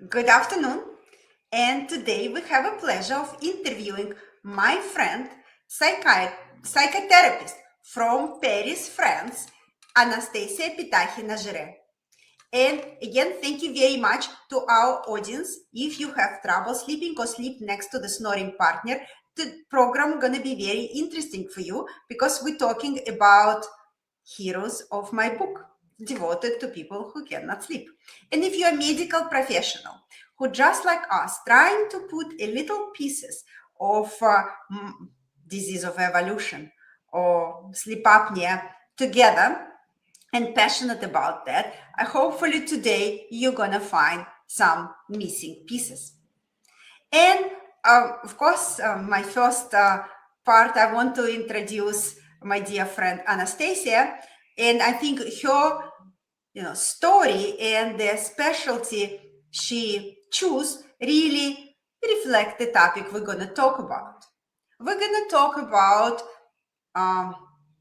Good afternoon, and today we have a pleasure of interviewing my friend, psychotherapist from Paris, France, Anastasia Piatakhina-Gire. And again, thank you very much to our audience. If you have trouble sleeping or sleep next to the snoring partner, the program gonna be very interesting for you because we're talking about heroes of my book devoted to people who cannot sleep. And if you're a medical professional who, just like us, trying to put a little pieces of disease of evolution or sleep apnea together and passionate about that, hopefully today you're gonna find some missing pieces. And of course, my first part, I want to introduce my dear friend Anastasia, and I think her, story and the specialty she chose really reflect the topic we're going to talk about. We're going to talk about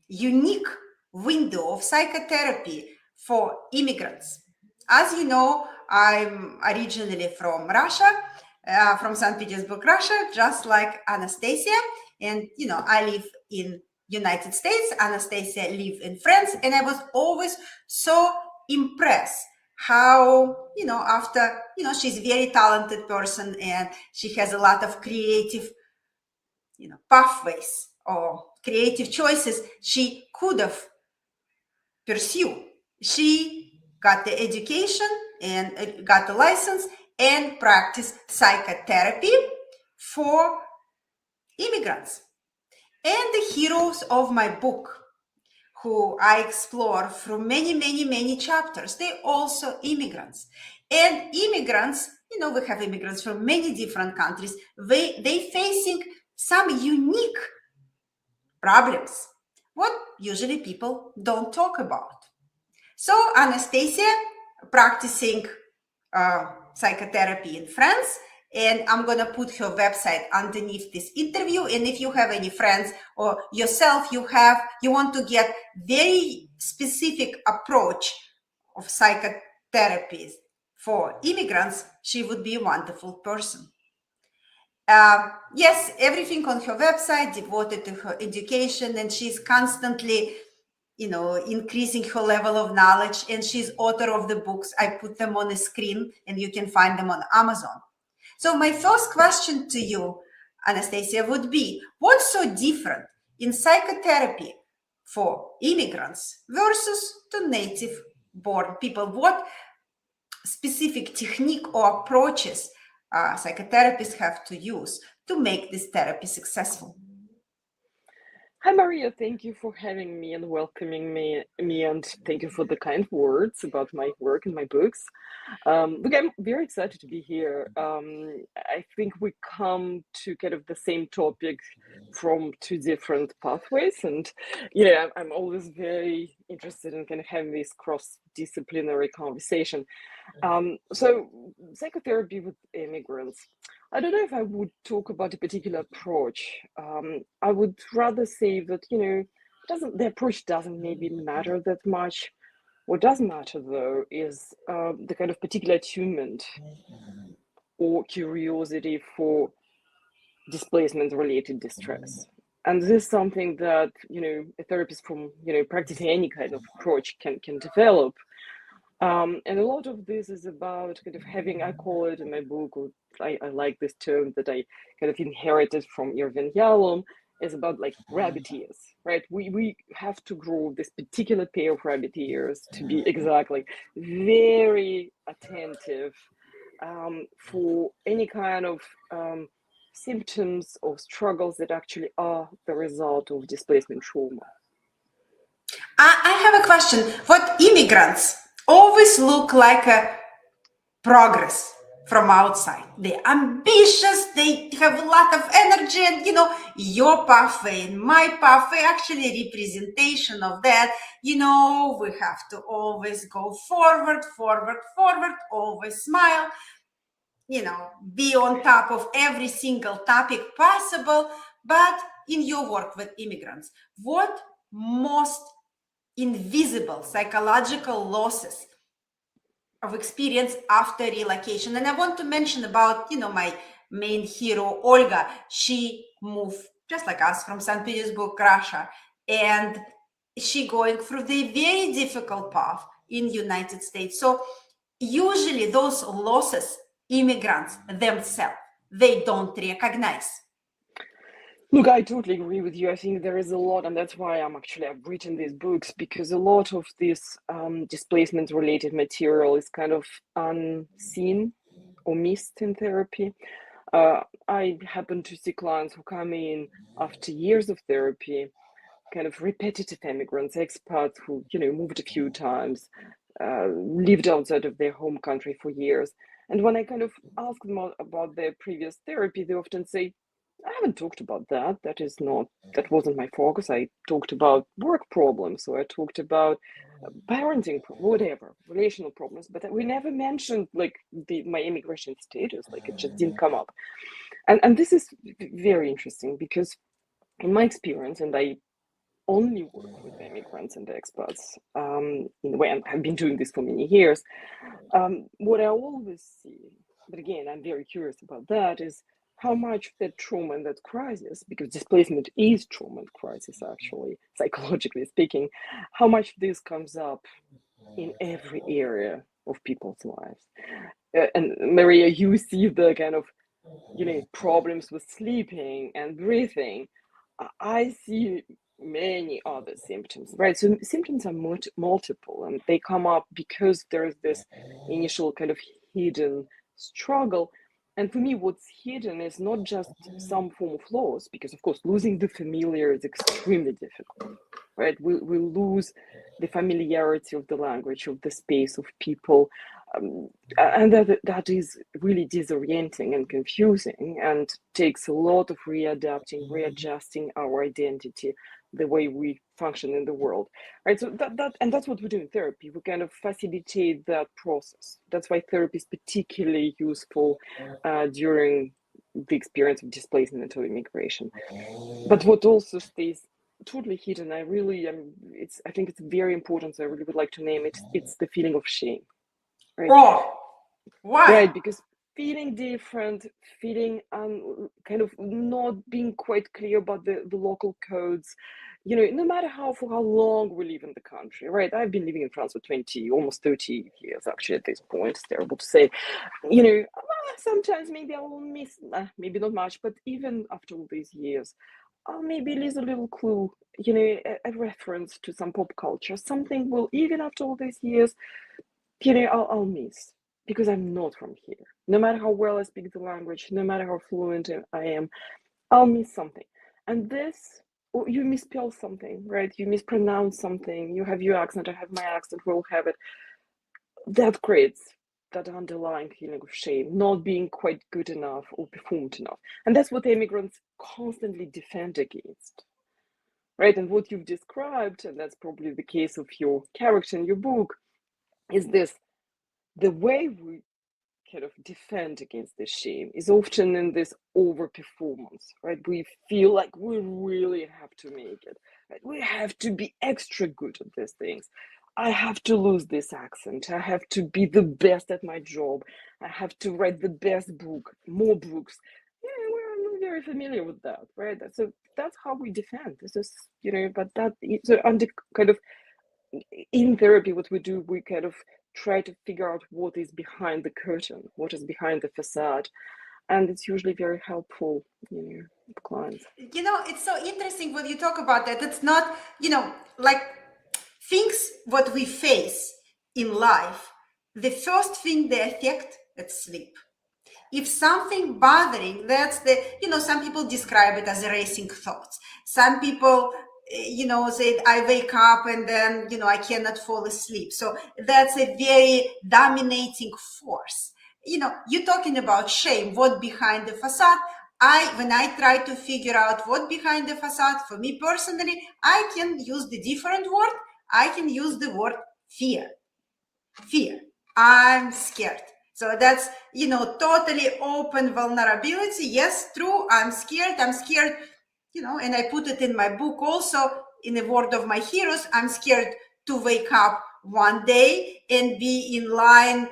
unique window of psychotherapy for immigrants. As you know, I'm originally from Russia, from St. Petersburg, Russia, just like Anastasia. And, I live in United States. Anastasia live in France. And I was always so impressed how, after, she's a very talented person and she has a lot of creative, pathways or creative choices she could have pursued. She got the education and got the license and practiced psychotherapy for immigrants. And the heroes of my book, who I explore through many, many, many chapters, they also immigrants. And immigrants, we have immigrants from many different countries. They facing some unique problems, what usually people don't talk about. So Anastasia practicing psychotherapy in France, and I'm going to put her website underneath this interview. And if you have any friends or yourself, you want to get very specific approach of psychotherapy for immigrants, she would be a wonderful person. Yes, everything on her website devoted to her education, and she's constantly, increasing her level of knowledge. And she's author of the books. I put them on the screen, and you can find them on Amazon. So my first question to you, Anastasia, would be: what's so different in psychotherapy for immigrants versus to native-born people? What specific technique or approaches psychotherapists have to use to make this therapy successful? Hi, Maria. Thank you for having me and welcoming me, and thank you for the kind words about my work and my books. Look, I'm very excited to be here. I think we come to kind of the same topic from two different pathways, and I'm always very interested in kind of having this cross-disciplinary conversation. So, psychotherapy with immigrants. I don't know if I would talk about a particular approach. I would rather say that, the approach doesn't maybe matter that much. What does matter, though, is the kind of particular attunement or curiosity for displacement-related distress. And this is something that, a therapist from, practicing any kind of approach can develop. And a lot of this is about kind of having, I call it in my book, or I like this term that I kind of inherited from Irvin Yalom, is about like rabbit ears, right? We have to grow this particular pair of rabbit ears to be exactly very attentive for any kind of symptoms or struggles that actually are the result of displacement trauma. I have a question. What immigrants always look like a progress from outside. They're ambitious, they have a lot of energy, and your pathway and my pathway actually representation of that. We have to always go forward, always smile, be on top of every single topic possible. But in your work with immigrants, what most invisible psychological losses of experience after relocation. And I want to mention about, my main hero, Olga. She moved just like us from St. Petersburg, Russia, and she going through the very difficult path in United States. So usually those losses, immigrants themselves, they don't recognize. Look, I totally agree with you. I think there is a lot, and that's why I've written these books, because a lot of this displacement-related material is kind of unseen or missed in therapy. I happen to see clients who come in after years of therapy, kind of repetitive immigrants, expats who, moved a few times, lived outside of their home country for years. And when I kind of ask them about their previous therapy, they often say, I haven't talked about that. That wasn't my focus. I talked about work problems, or I talked about parenting, whatever, relational problems, but we never mentioned like my immigration status. Like, it just didn't come up. And this is very interesting, because in my experience, and I only work with immigrants and expats in the way, and I've been doing this for many years, what I always see, but again, I'm very curious about that, is how much that trauma and that crisis, because displacement is trauma and crisis, actually, psychologically speaking, how much this comes up in every area of people's lives. And Maria, you see the kind of, problems with sleeping and breathing. I see many other symptoms, right? So symptoms are multiple, and they come up because there's this initial kind of hidden struggle. And for me, what's hidden is not just some form of loss, because of course, losing the familiar is extremely difficult, right? We lose the familiarity of the language, of the space, of people. And that is really disorienting and confusing, and takes a lot of readjusting our identity, the way we function in the world, right? So that's what we do in therapy. We kind of facilitate that process. That's why therapy is particularly useful during the experience of displacement or immigration. But what also stays totally hidden, I think it's very important, so I really would like to name it. It's the feeling of shame. Right. Oh, why? Right, because feeling different, feeling kind of not being quite clear about the local codes, no matter for how long we live in the country, right? I've been living in France for 20, almost 30 years, actually, at this point. It's terrible to say. Sometimes maybe I will miss, maybe not much, but even after all these years, I'll maybe lose a little clue, a reference to some pop culture. Something will, even after all these years, I'll miss, because I'm not from here. No matter how well I speak the language, no matter how fluent I am, I'll miss something. And this, or you misspell something, right? You mispronounce something. You have your accent, I have my accent, we'll have it. That creates that underlying feeling of shame, not being quite good enough or performed enough. And that's what immigrants constantly defend against, right? And what you've described, and that's probably the case of your character in your book, is this: the way we kind of defend against this shame is often in this overperformance, right? We feel like we really have to make it, right? We have to be extra good at these things. I have to lose this accent. I have to be the best at my job. I have to write the best book, more books. We're very familiar with that, right? So that's how we defend. This is, but that so under kind of in therapy, what we do, we kind of try to figure out what is behind the curtain, what is behind the facade. And it's usually very helpful, with clients. It's so interesting when you talk about that. It's not, like things what we face in life. The first thing they affect is sleep. If something bothering, that's some people describe it as racing thoughts. Some people, say I wake up and then, I cannot fall asleep. So that's a very dominating force. You're talking about shame, what behind the facade. When I try to figure out what behind the facade, for me personally, I can use the different word. I can use the word fear. Fear. I'm scared. So that's, totally open vulnerability. Yes, true. I'm scared, and I put it in my book also in the word of my heroes. I'm scared to wake up one day and be in line,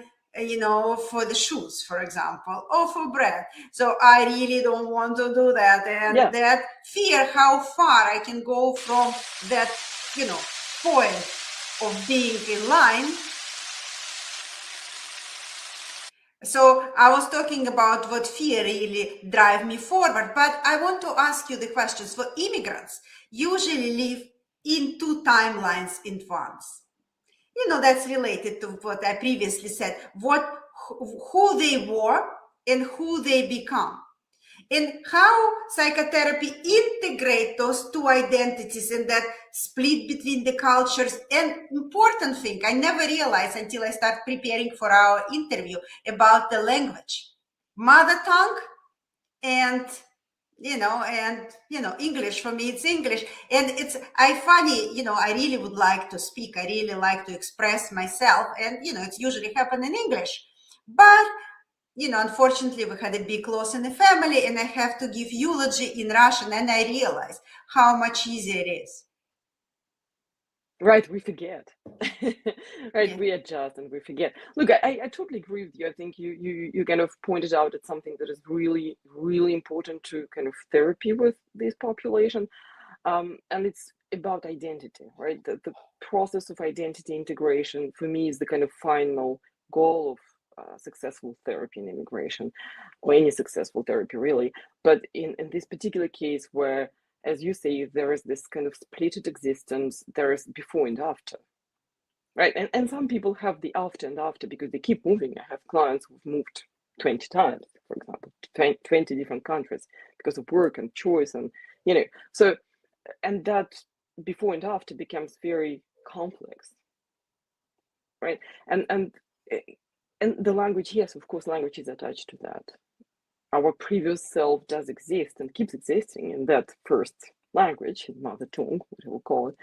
for the shoes, for example, or for bread. So I really don't want to do that. And Yeah. that fear, how far I can go from that, point of being in line. So I was talking about what fear really drive me forward, but I want to ask you the questions. For immigrants, usually live in two timelines in advance. That's related to what I previously said, who they were and who they become. And how psychotherapy integrate those two identities and that split between the cultures. And important thing I never realized until I start preparing for our interview about the language, mother tongue, and English. For me, it's English. And I really would like to speak, I really like to express myself, and it's usually happen in English. But unfortunately, we had a big loss in the family, and I have to give eulogy in Russian, and I realize how much easier it is. Right, we forget. Right, Yeah. we adjust and we forget. Look, I totally agree with you. I think you kind of pointed out at something that is really, really important to kind of therapy with this population. And it's about identity, right? The process of identity integration for me is the kind of final goal of successful therapy in immigration, or any successful therapy, really. But in this particular case, where, as you say, there is this kind of splitted existence, there is before and after, right? And some people have the after and after because they keep moving. I have clients who've moved 20 times, for example, to 20 different countries because of work and choice, and so, and that before and after becomes very complex, right? And the language, yes, of course, language is attached to that. Our previous self does exist and keeps existing in that first language, mother tongue, what we'll call it,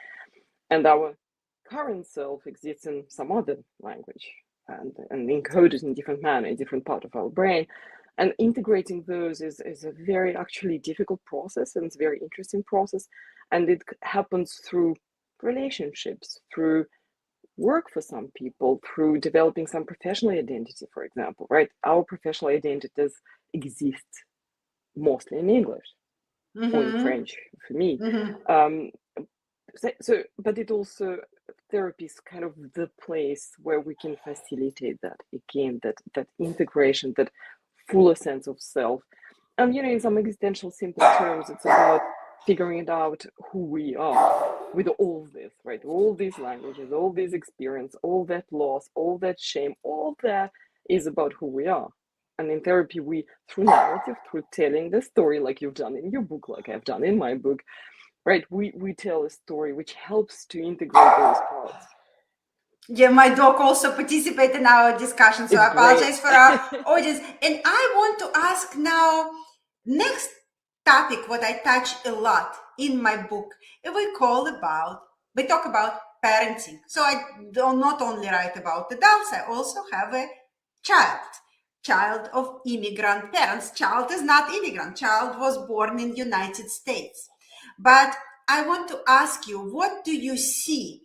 and our current self exists in some other language and encoded in different manner, in different part of our brain. And integrating those is a very actually difficult process, and it's a very interesting process. And it happens through relationships, through work for some people, through developing some professional identity, for example, right? Our professional identities exist mostly in English or in French for me. But it also, therapy is kind of the place where we can facilitate that again, that integration, that fuller sense of self. And in some existential simple terms, it's about figuring it out who we are with all this, right? All these languages, all this experience, all that loss, all that shame, all that is about who we are. And in therapy, we, through narrative, through telling the story, like you've done in your book, like I've done in my book, right? We tell a story which helps to integrate those parts. Yeah, my dog also participated in our discussion, so It's I apologize great. for our audience. And I want to ask now, next topic, what I touch a lot in my book, we talk about parenting. So I do not only write about adults, I also have a child of immigrant parents. Child is not immigrant. Child was born in United States. But I want to ask you, what do you see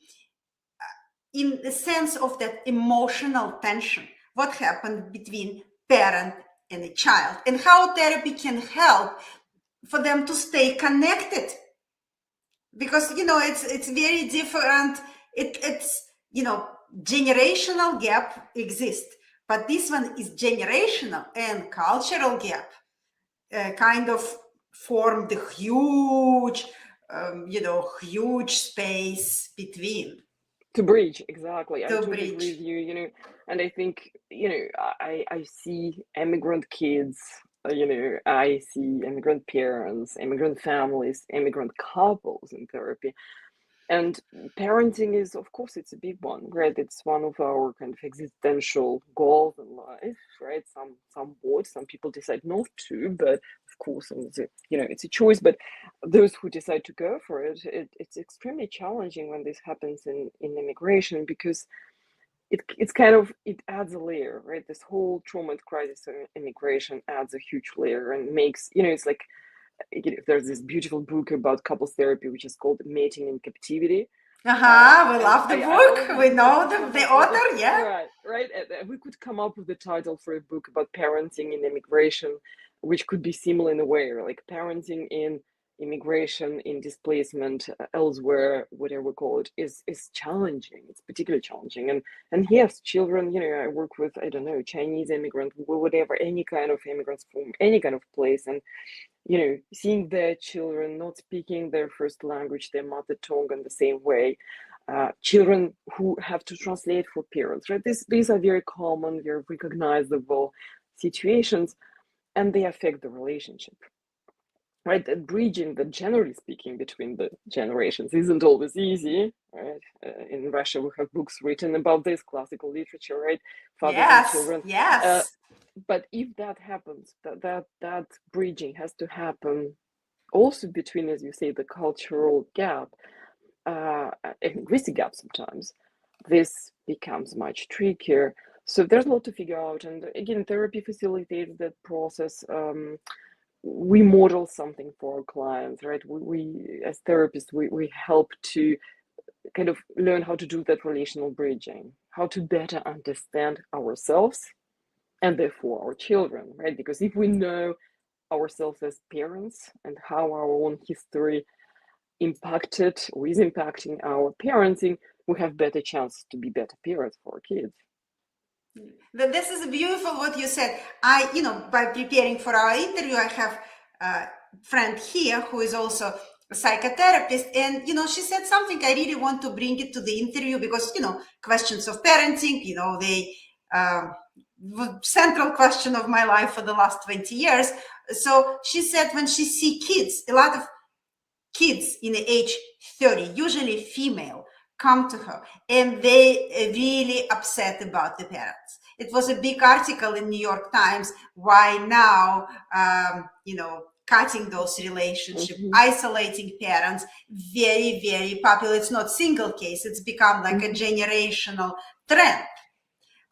in the sense of that emotional tension? What happened between parent and a child, and how therapy can help for them to stay connected? Because it's very different. It's generational gap exists, but this one is generational, and cultural gap kind of formed the huge space between. To bridge, exactly. I To totally agree bridge. with you, and I think, I see immigrant kids, I see immigrant parents, immigrant families, immigrant couples in therapy. And parenting is, of course, it's a big one, right? It's one of our kind of existential goals in life, right? Some would, some people decide not to, but of course, it's a choice. But those who decide to go for it, it's extremely challenging when this happens in immigration, because it's kind of, it adds a layer, right? This whole trauma and crisis of immigration adds a huge layer and makes, it's like, there's this beautiful book about couples therapy which is called Mating in Captivity, We And love the I book. always We know could come the up with author, yeah. right. And we could come up with the title for a book about parenting in immigration, which could be similar in a way, like parenting in immigration, in displacement, elsewhere, whatever we call it, is challenging. It's particularly challenging. And yes, children, I work with, I don't know, Chinese immigrant, whatever, any kind of immigrants from any kind of place, and seeing their children not speaking their first language, their mother tongue, in the same way. Children who have to translate for parents, right? These are very common, very recognizable situations, and they affect the relationship, right? And bridging the, generally speaking, between the generations isn't always easy, right? In Russia, we have books written about this, classical literature, right? Fathers and Yes, children. yes. But if that happens, that bridging has to happen also between, as you say, the cultural gap, a linguistic gap sometimes, this becomes much trickier. So there's a lot to figure out. And again, therapy facilitates that process. We model something for our clients, right? We as therapists, we help to kind of learn how to do that relational bridging, how to better understand ourselves and therefore our children, right? Because if we know ourselves as parents and how our own history impacted or is impacting our parenting, we have better chances to be better parents for our kids. This is beautiful what you said. By preparing for our interview, I have a friend here who is also a psychotherapist, and she said something I really want to bring it to the interview because questions of parenting, they central question of my life for the last 20 years. So she said when she see kids, a lot of kids in the age 30, usually female, come to her and they really upset about the parents. It was a big article in New York Times, why now, cutting those relationships, isolating parents, very, very popular. It's not single case. It's become like a generational trend.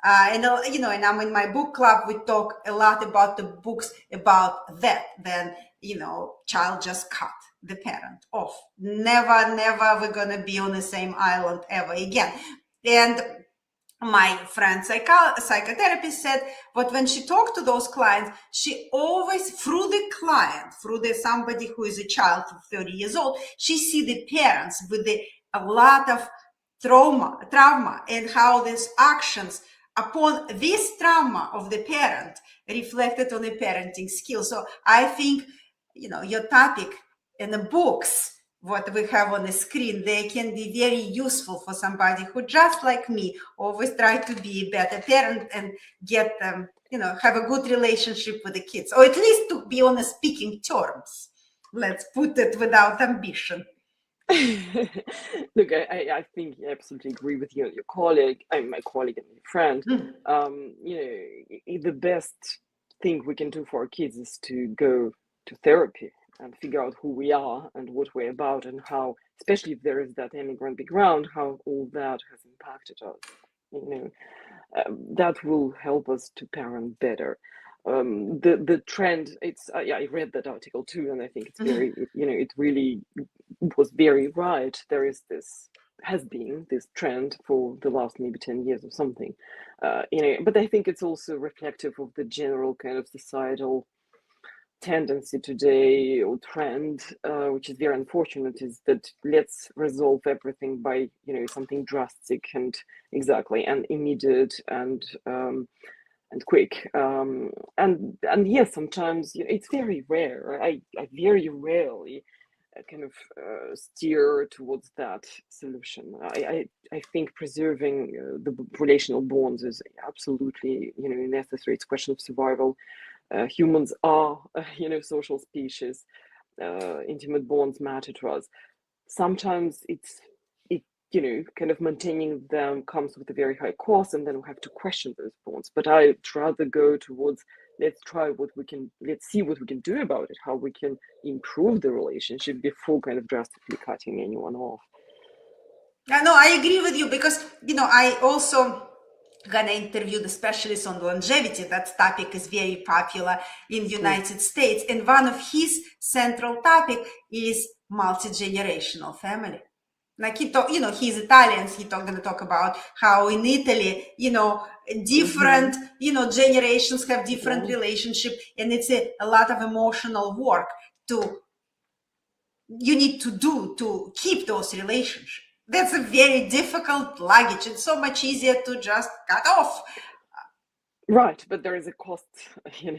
And I'm in my book club. We talk a lot about the books about that. Then, child just cut the parent off. Never, never we're going to be on the same island ever again. And my friend psychotherapist said, but when she talked to those clients, she always, through the client, somebody who is a child of 30 years old, she see the parents with a lot of trauma and how these actions upon this trauma of the parent reflected on the parenting skills. So I think, your topic and the books, what we have on the screen, they can be very useful for somebody who, just like me, always try to be a better parent and get them, have a good relationship with the kids, or at least to be on a speaking terms. Let's put it without ambition. Look, I think I absolutely agree with you and your colleague, my colleague and my friend. The best thing we can do for our kids is to go to therapy and figure out who we are and what we're about and how, especially if there is that immigrant background, how all that has impacted us. That will help us to parent better. The trend, it's I read that article too, and I think it's very, it really was very right. Has been this trend for the last maybe 10 years or something, but I think it's also reflective of the general kind of societal tendency today or trend, which is very unfortunate, is that let's resolve everything by something drastic and immediate and quick, and yes, sometimes it's very rare. I very rarely kind of steer towards that solution. I think preserving the relational bonds is absolutely necessary. It's a question of survival. Humans are social species. Intimate bonds matter to us. Sometimes it kind of maintaining them comes with a very high cost, and then we have to question those bonds. But I'd rather go towards let's see what we can do about it, how we can improve the relationship before kind of drastically cutting anyone off. No, I agree with you because, I also gonna interview the specialist on longevity. That topic is very popular in the United States. And one of his central topic is multi-generational family. Like he's Italian. He's going to talk about how in Italy, different, generations have different Yeah. relationship, and it's a lot of emotional work you need to do to keep those relationships. That's a very difficult luggage. It's so much easier to just cut off. Right, but there is a cost,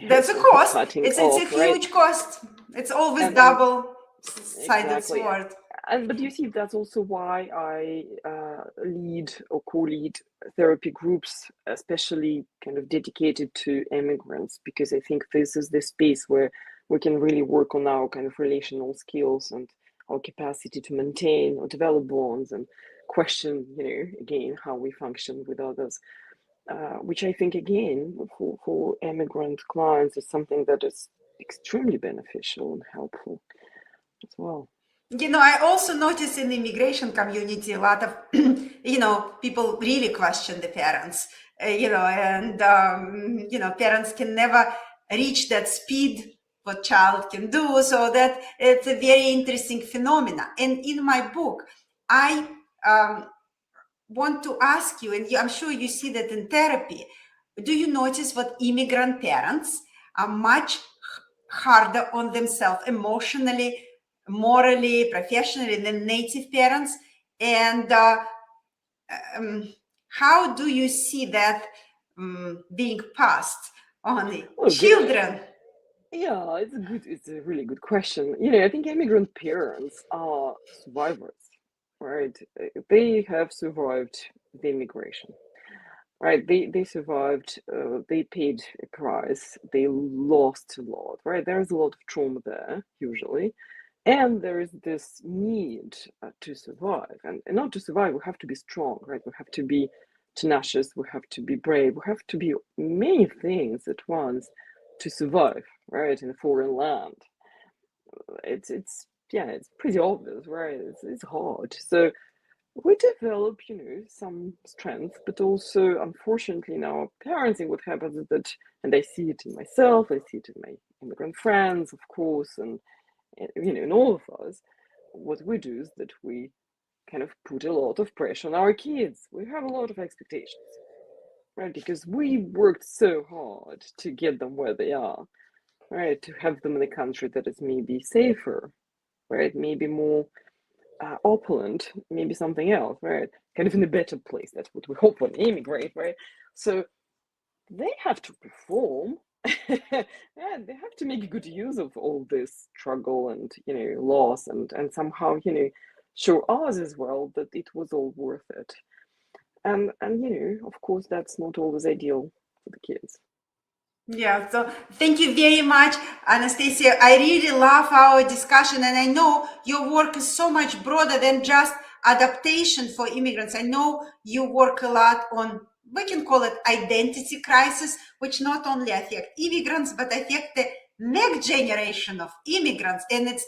That's a for the cost. cutting It's a off, right? huge cost. It's always And double-sided exactly, sword. but you see, that's also why I lead or co-lead therapy groups, especially kind of dedicated to immigrants, because I think this is the space where we can really work on our kind of relational skills and our capacity to maintain or develop bonds and question, again, how we function with others. Which I think, again, for immigrant clients is something that is extremely beneficial and helpful as well. I also notice in the immigration community a lot of, people really question the parents, and, parents can never reach that speed what child can do. So that it's a very interesting phenomena. And in my book, I want to ask you, and I'm sure you see that in therapy, do you notice what immigrant parents are much harder on themselves emotionally, morally, professionally than native parents? And how do you see that being passed on the Well, good. children? Yeah, it's a really good question. I think immigrant parents are survivors, right? They have survived the immigration, right? They survived, they paid a price, they lost a lot, right? There's a lot of trauma there, usually. And there is this need to survive. And not to survive, we have to be strong, right? We have to be tenacious, we have to be brave, we have to be many things at once to survive, right? In a foreign land. It's pretty obvious, right? It's hard. So we develop, some strength, but also, unfortunately, now parenting, what happens is that, and I see it in myself, I see it in my immigrant friends, of course, and in all of us, what we do is that we kind of put a lot of pressure on our kids. We have a lot of expectations, right? Because we worked so hard to get them where they are, right? To have them in a country that is maybe safer, right? Maybe more opulent, maybe something else, right? Kind of in a better place. That's what we hope when they immigrate, right? So they have to perform. Yeah, they have to make good use of all this struggle and loss and somehow show us as well that it was all worth it. And of course that's not always ideal for the kids. Yeah, so thank you very much, Anastasia. I really love our discussion, and I know your work is so much broader than just adaptation for immigrants. I know you work a lot on, we can call it identity crisis, which not only affect immigrants, but affect the next generation of immigrants. And it's,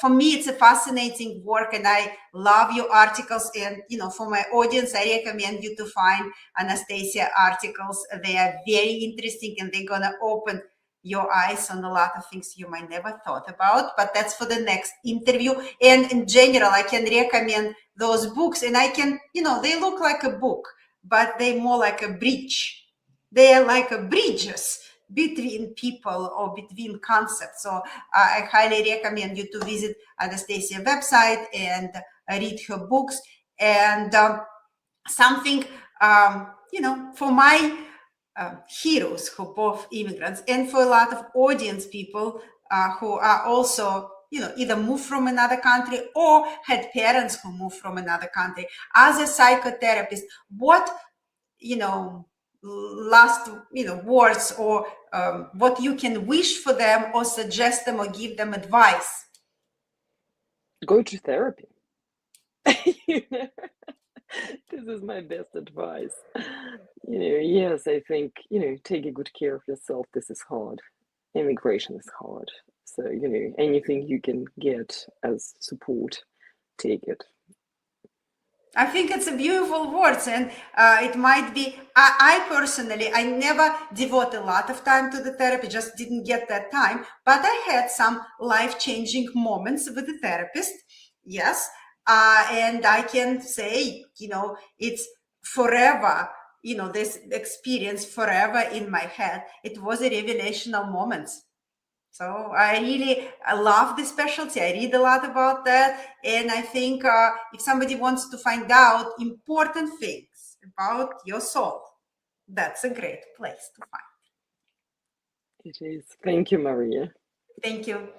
for me, it's a fascinating work, and I love your articles. And, for my audience, I recommend you to find Anastasia articles. They are very interesting, and they're going to open your eyes on a lot of things you might never thought about, but that's for the next interview. And in general, I can recommend those books, and I can, they look like a book, but they're more like a bridge. They are like a bridges between people or between concepts. So I highly recommend you to visit Anastasia's website and read her books. And something, for my heroes who both immigrants, and for a lot of audience people who are also, either moved from another country or had parents who moved from another country. As a psychotherapist, what, last, words or what you can wish for them or suggest them or give them advice? Go to therapy. This is my best advice. Yes, I think, take a good care of yourself. This is hard. Immigration is hard. So, anything you can get as support, take it. I think it's a beautiful words, and it might be. I personally, I never devote a lot of time to the therapy. Just didn't get that time. But I had some life-changing moments with the therapist. Yes, And I can say, it's forever, this experience forever in my head. It was a revelational moment. So I love this specialty. I read a lot about that. And I think if somebody wants to find out important things about your soul, that's a great place to find. It is. Thank you, Maria. Thank you.